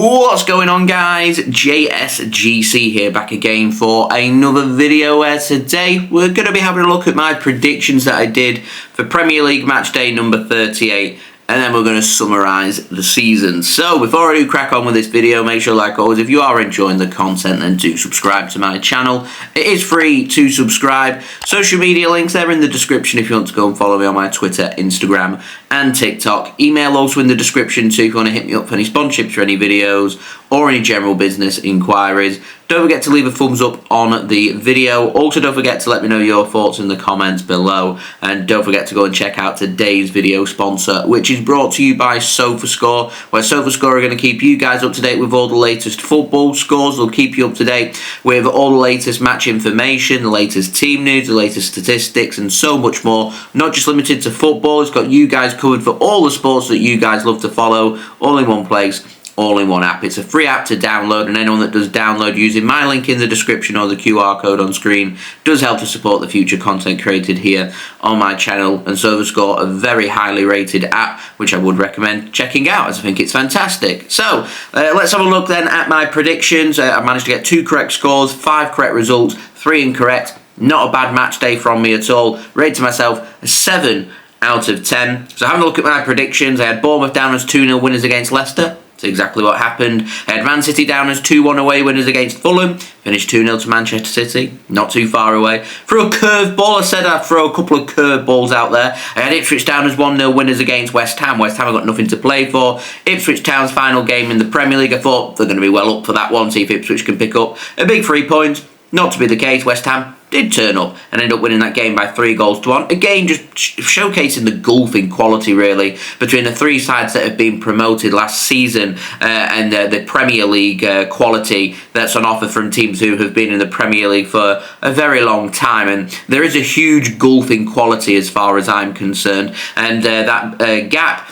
What's going on, guys? JSGC here, back again for another video where today we're going to be having a look at my predictions that I did for Premier League match day number 38, and then we're going to summarise the season. So before I do crack on with this video, make sure, like always, if you are enjoying the content, then do subscribe to my channel. It is free to subscribe. Social media links there in the description if you want to go and follow me on my Twitter, Instagram and TikTok. Email also in the description too if you want to hit me up for any sponsorships or any videos or any general business inquiries. Don't forget to leave a thumbs up on the video. Also, don't forget to let me know your thoughts in the comments below. And don't forget to go and check out today's video sponsor, which is brought to you by SofaScore, where SofaScore are going to keep you guys up to date with all the latest football scores. They'll keep you up to date with all the latest match information, the latest team news, the latest statistics, and so much more. Not just limited to football, it's got you guys covered for all the sports that you guys love to follow, all in one place, all in one app. It's a free app to download, and anyone that does download using my link in the description or the QR code on screen does help to support the future content created here on my channel. And SofaScore, a very highly rated app, which I would recommend checking out, as I think it's fantastic. So let's have a look then at my predictions. I managed to get 2 correct scores, 5 correct results, 3 incorrect. Not a bad match day from me at all. Rated myself a 7 out of 10. So having a look at my predictions, I had Bournemouth down as 2-0 winners against Leicester. That's exactly what happened. I had Man City down as 2-1 away winners against Fulham. Finished 2-0 to Manchester City. Not too far away. Threw a curveball. I said I'd throw a couple of curveballs out there. I had Ipswich down as 1-0 winners against West Ham. West Ham have got nothing to play for. Ipswich Town's final game in the Premier League. I thought they're going to be well up for that one. See if Ipswich can pick up a big 3 points. Not to be the case. West Ham did turn up and end up winning that game by 3-1. Again, just showcasing the golfing quality, really, between the 3 sides that have been promoted last season and the Premier League quality that's on offer from teams who have been in the Premier League for a very long time. And there is a huge golfing quality as far as I'm concerned. And that gap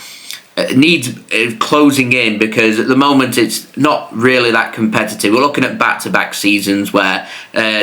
needs closing in, because at the moment it's not really that competitive. We're looking at back-to-back seasons where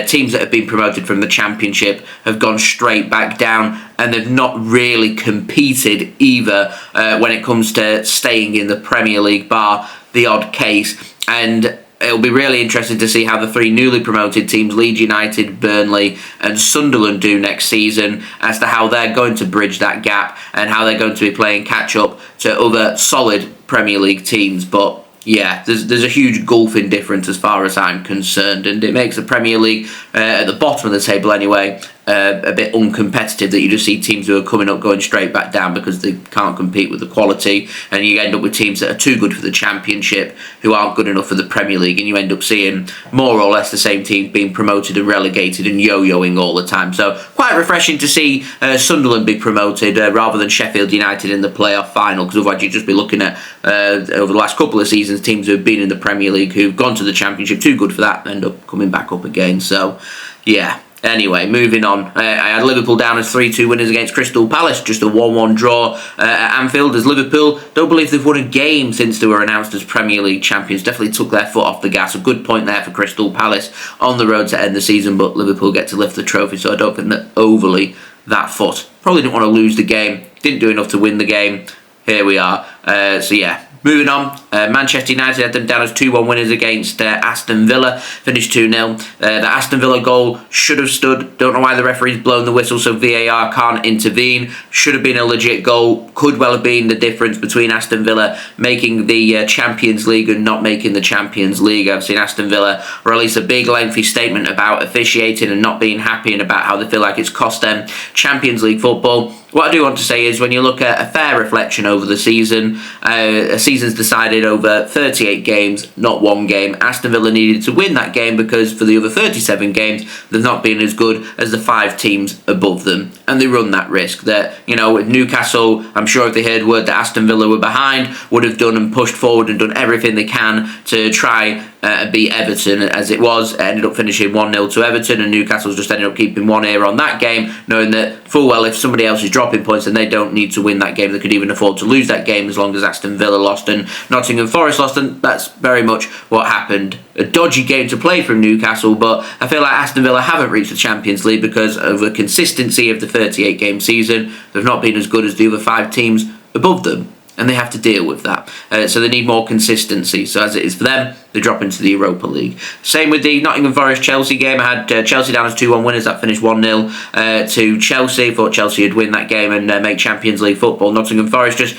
teams that have been promoted from the Championship have gone straight back down, and they've not really competed either when it comes to staying in the Premier League, bar the odd case. And it'll be really interesting to see how the 3 newly promoted teams, Leeds United, Burnley and Sunderland, do next season, as to how they're going to bridge that gap and how they're going to be playing catch-up to other solid Premier League teams. But yeah, there's a huge golfing difference as far as I'm concerned, and it makes the Premier League, at the bottom of the table anyway, a bit uncompetitive, that you just see teams who are coming up going straight back down because they can't compete with the quality, and you end up with teams that are too good for the Championship who aren't good enough for the Premier League, and you end up seeing more or less the same teams being promoted and relegated and yo-yoing all the time. So quite refreshing to see Sunderland be promoted rather than Sheffield United in the playoff final, because otherwise you'd just be looking at over the last couple of seasons teams who have been in the Premier League who've gone to the Championship, too good for that, end up coming back up again. So yeah. Anyway, moving on. I had Liverpool down as 3-2 winners against Crystal Palace. Just a 1-1 draw at Anfield, as Liverpool don't believe they've won a game since they were announced as Premier League champions. Definitely took their foot off the gas. A good point there for Crystal Palace on the road to end the season, but Liverpool get to lift the trophy, so I don't think they're overly that fussed. Probably didn't want to lose the game. Didn't do enough to win the game. Here we are. So yeah. Moving on, Manchester United had them down as 2-1 winners against Aston Villa, finished 2-0. The Aston Villa goal should have stood. Don't know why the referee's blown the whistle so VAR can't intervene. Should have been a legit goal. Could well have been the difference between Aston Villa making the Champions League and not making the Champions League. I've seen Aston Villa release a big lengthy statement about officiating and not being happy, and about how they feel like it's cost them Champions League football. What I do want to say is, when you look at a fair reflection over the season, a season's decided over 38 games, not 1 game. Aston Villa needed to win that game because for the other 37 games, they've not been as good as the 5 teams above them. And they run that risk that, you know, with Newcastle, I'm sure if they heard word that Aston Villa were behind, would have done and pushed forward and done everything they can to try beat Everton. As it was, it ended up finishing 1-0 to Everton, and Newcastle's just ended up keeping one ear on that game, knowing that full well if somebody else is dropping points, then they don't need to win that game. They could even afford to lose that game as long as Aston Villa lost and Nottingham Forest lost, and that's very much what happened. A dodgy game to play from Newcastle, but I feel like Aston Villa haven't reached the Champions League because of the consistency of the 38-game season. They've not been as good as the other 5 teams above them. and they have to deal with that. So they need more consistency. So as it is for them, they drop into the Europa League. Same with the Nottingham Forest-Chelsea game. I had Chelsea down as 2-1 winners. That finished 1-0 to Chelsea. Thought Chelsea would win that game and make Champions League football. Nottingham Forest just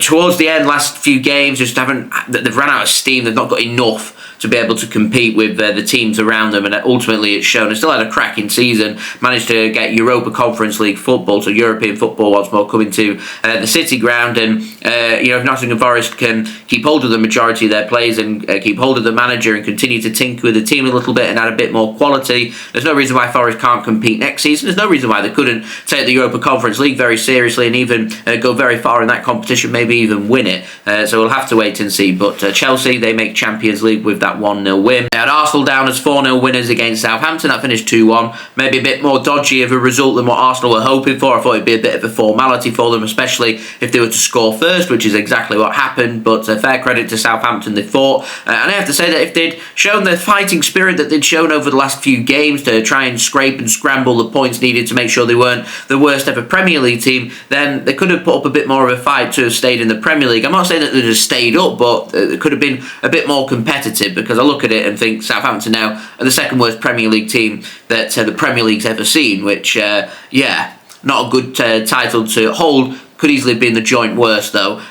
towards the end, last few games, just they've run out of steam. They've not got enough to be able to compete with the teams around them, and ultimately it's shown. They still had a cracking season, managed to get Europa Conference League football, so European football once more coming to the City ground, and if Nottingham Forest can keep hold of the majority of their players and keep hold of the manager and continue to tinker with the team a little bit and add a bit more quality, there's no reason why Forest can't compete next season. There's no reason why they couldn't take the Europa Conference League very seriously and even go very far in that competition, maybe even win it. So we'll have to wait and see, but Chelsea, they make Champions League with that 1-0 win. They had Arsenal down as 4-0 winners against Southampton. That finished 2-1. Maybe a bit more dodgy of a result than what Arsenal were hoping for. I thought it'd be a bit of a formality for them, especially if they were to score first, which is exactly what happened. But fair credit to Southampton, they fought. And I have to say that if they'd shown the fighting spirit that they'd shown over the last few games to try and scrape and scramble the points needed to make sure they weren't the worst ever Premier League team, then they could have put up a bit more of a fight to have stayed in the Premier League. I'm not saying that they'd have stayed up, but it could have been a bit more competitive, because I look at it and think Southampton now are the second worst Premier League team that the Premier League's ever seen, which, not a good title to hold. Could easily have been the joint worst, though.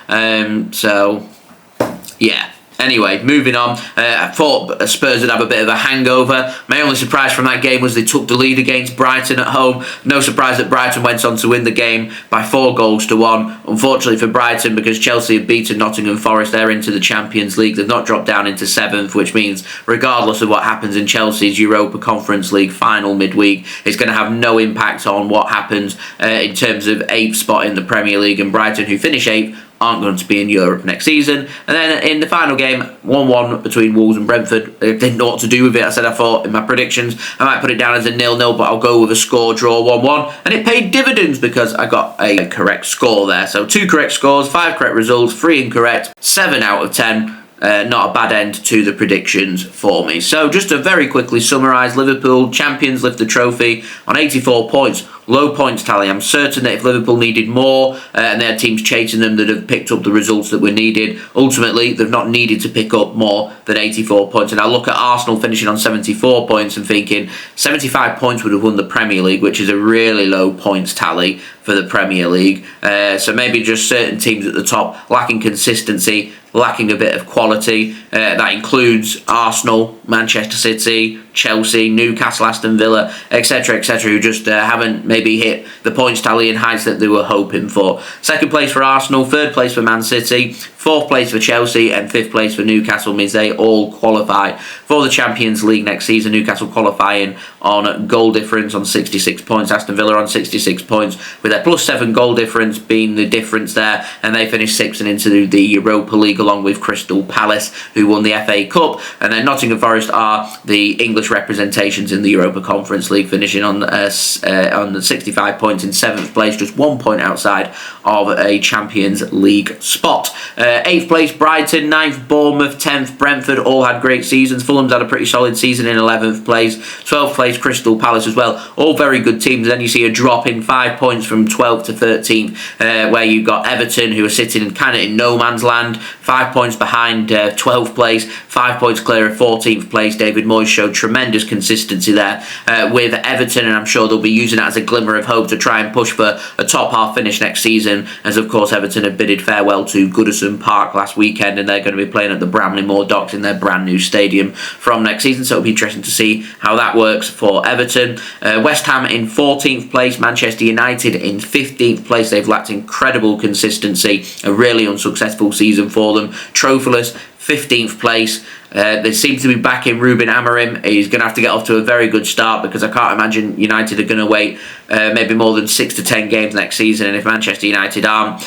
Anyway, moving on. I thought Spurs would have a bit of a hangover. My only surprise from that game was they took the lead against Brighton at home. No surprise that Brighton went on to win the game by 4-1. Unfortunately for Brighton, because Chelsea have beaten Nottingham Forest, they're into the Champions League. They've not dropped down into 7th, which means regardless of what happens in Chelsea's Europa Conference League final midweek, it's going to have no impact on what happens in terms of 8th spot in the Premier League. And Brighton, who finish 8th, aren't going to be in Europe next season. And then in the final game, 1-1 between Wolves and Brentford. I didn't know what to do with it. I thought in my predictions I might put it down as a 0-0, but I'll go with a score draw 1-1. And it paid dividends because I got a correct score there. So 2 correct scores, 5 correct results, 3 incorrect, 7 out of 10. Not a bad end to the predictions for me. So just to very quickly summarise, Liverpool, champions, lift the trophy on 84 points. Low points tally. I'm certain that if Liverpool needed more and they had teams chasing them that have picked up the results that were needed, ultimately they've not needed to pick up more than 84 points. And I look at Arsenal finishing on 74 points and thinking 75 points would have won the Premier League, which is a really low points tally for the Premier League. So maybe just certain teams at the top lacking consistency, lacking a bit of quality. That includes Arsenal, Manchester City, Chelsea, Newcastle, Aston Villa, etc., who just haven't maybe hit the points tally and heights that they were hoping for. 2nd place for Arsenal, 3rd place for Man City, 4th place for Chelsea, and 5th place for Newcastle means they all qualify for the Champions League next season. Newcastle qualifying on goal difference on 66 points, Aston Villa on 66 points, with their +7 goal difference being the difference there, and they finished 6th and into the Europa League along with Crystal Palace, who won the FA Cup. And then Nottingham Forest are the English representations in the Europa Conference League, finishing on 65 points in 7th place, just 1 point outside of a Champions League spot. 8th place Brighton, 9th Bournemouth, 10th Brentford, all had great seasons. Fulham's had a pretty solid season in 11th place. 12th place Crystal Palace as well, all very good teams. Then you see a drop in 5 points from 12th to 13th, where you've got Everton, who are sitting kind of in no man's land, 5 points behind 12th place, 5 points clear of 14th place. David Moyes showed tremendous consistency there with Everton, and I'm sure they'll be using it as a glimmer of hope to try and push for a top half finish next season, as of course Everton have bidded farewell to Goodison Park last weekend, and they're going to be playing at the Bramley Moor Docks in their brand new stadium from next season, so it'll be interesting to see how that works for Everton. West Ham in 14th place, Manchester United in 15th place. They've lacked incredible consistency, a really unsuccessful season for them. Trophyless 15th place. They seem to be back in Ruben Amorim. He's going to have to get off to a very good start, because I can't imagine United are going to wait maybe more than 6 to 10 games next season. And if Manchester United aren't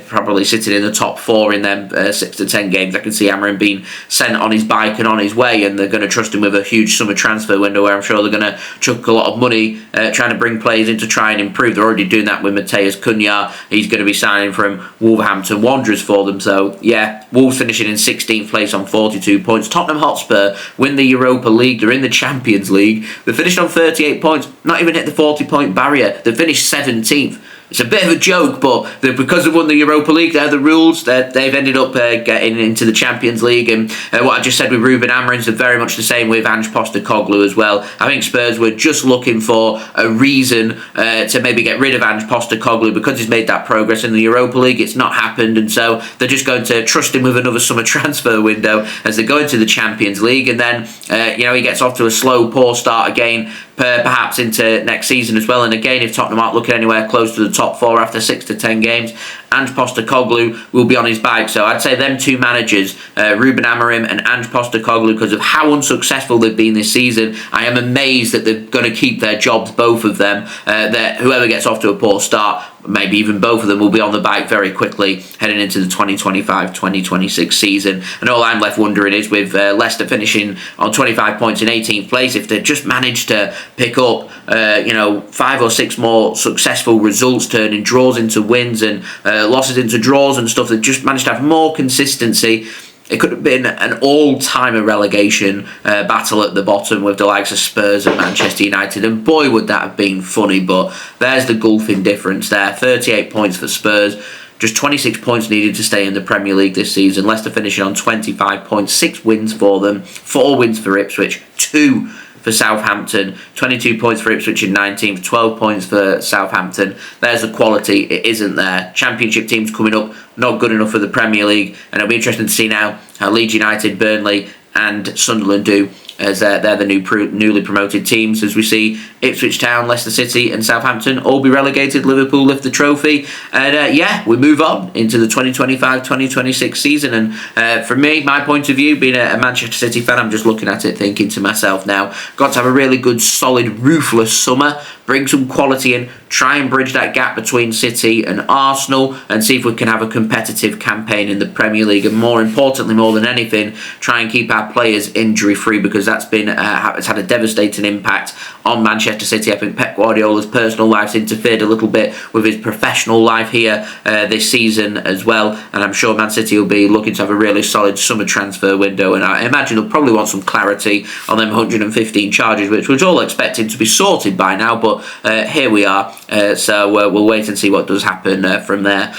probably sitting in the top 4 in them 6 to 10 games, I can see Amorim being sent on his bike and on his way, and they're going to trust him with a huge summer transfer window where I'm sure they're going to chuck a lot of money trying to bring players in to try and improve. They're already doing that with Matheus Cunha. He's going to be signing from Wolverhampton Wanderers for them. So yeah, Wolves finishing in 16th place on 42 points. Tottenham Hotspur win the Europa League. They're in the Champions League. They finished on 38 points, not even hit the 40-point barrier. They finished 17th. It's a bit of a joke, but because they've won the Europa League, they're the rules. They've ended up getting into the Champions League. And what I just said with Ruben Amorim's are very much the same with Ange Postecoglou as well. I think Spurs were just looking for a reason to maybe get rid of Ange Postecoglou because he's made that progress in the Europa League. It's not happened, and so they're just going to trust him with another summer transfer window as they go into the Champions League. And then, he gets off to a slow, poor start again, perhaps into next season as well. And again, if Tottenham aren't looking anywhere close to the top 4 after 6 to 10 games, Ange Postecoglou will be on his bike. So I'd say them two managers, Ruben Amorim and Ange Postecoglou, because of how unsuccessful they've been this season, I am amazed that they're going to keep their jobs, both of them. That whoever gets off to a poor start, maybe even both of them, will be on the bike very quickly heading into the 2025-2026 season. And all I'm left wondering is, with Leicester finishing on 25 points in 18th place, if they just managed to pick up 5 or 6 more successful results, turning draws into wins and losses into draws and stuff, that just managed to have more consistency, it could have been an all-timer relegation battle at the bottom with the likes of Spurs and Manchester United, and boy would that have been funny. But there's the gulfing difference there. 38 points for Spurs, just 26 points needed to stay in the Premier League this season. Leicester finishing on 25 points, 6 wins for them, 4 wins for Ipswich, 2 for Southampton, 22 points for Ipswich in 19th, 12 points for Southampton. There's the quality, it isn't there. Championship teams coming up, not good enough for the Premier League, and it'll be interesting to see now how Leeds United, Burnley and Sunderland do, as they're the newly promoted teams, as we see Ipswich Town, Leicester City and Southampton all be relegated. Liverpool lift the trophy, and we move on into the 2025-2026 season. And from me, my point of view, being a Manchester City fan, I'm just looking at it thinking to myself now, got to have a really good, solid, ruthless summer, bring some quality in, try and bridge that gap between City and Arsenal, and see if we can have a competitive campaign in the Premier League, and more importantly, more than anything, try and keep our players injury free, because that's been it's had a devastating impact on Manchester City. I think Pep Guardiola's personal life's interfered a little bit with his professional life here this season as well, and I'm sure Man City will be looking to have a really solid summer transfer window, and I imagine they'll probably want some clarity on them 115 charges, which was all expected to be sorted by now, but here we are, so we'll wait and see what does happen from there.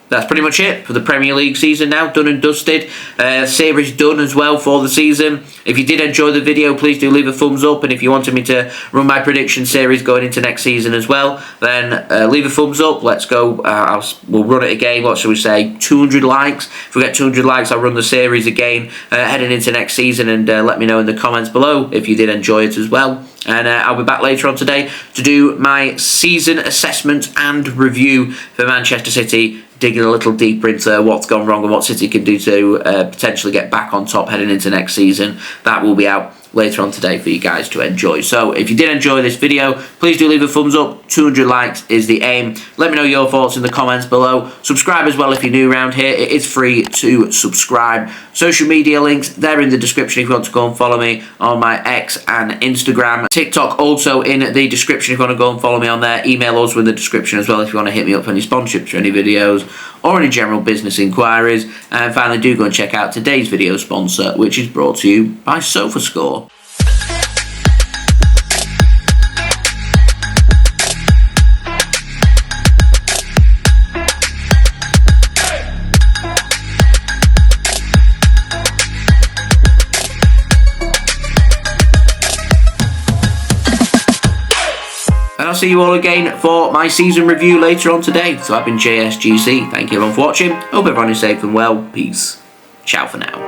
That's pretty much it for the Premier League season now, done and dusted. Series done as well for the season. If you did enjoy the video, please do leave a thumbs up, and if you wanted me to run my prediction series going into next season as well, then leave a thumbs up. Let's go. We'll run it again. What shall we say? 200 likes. If we get 200 likes, I'll run the series again heading into next season, and let me know in the comments below if you did enjoy it as well. And I'll be back later on today to do my season assessment and review for Manchester City, digging a little deeper into what's gone wrong and what City can do to potentially get back on top heading into next season. That will be out later on today for you guys to enjoy. So if you did enjoy this video, please do leave a thumbs up. 200 likes is the aim. Let me know your thoughts in the comments below. Subscribe as well if you're new around here. It is free to subscribe. Social media links, they're in the description if you want to go and follow me on my X and Instagram. TikTok also in the description if you want to go and follow me on there. Email also in the description as well if you want to hit me up for any sponsorships or any videos or any general business inquiries. And finally, do go and check out today's video sponsor, which is brought to you by SofaScore. And I'll see you all again for my season review later on today. So I've been JSGC. Thank you everyone for watching. Hope everyone is safe and well. Peace. Ciao for now.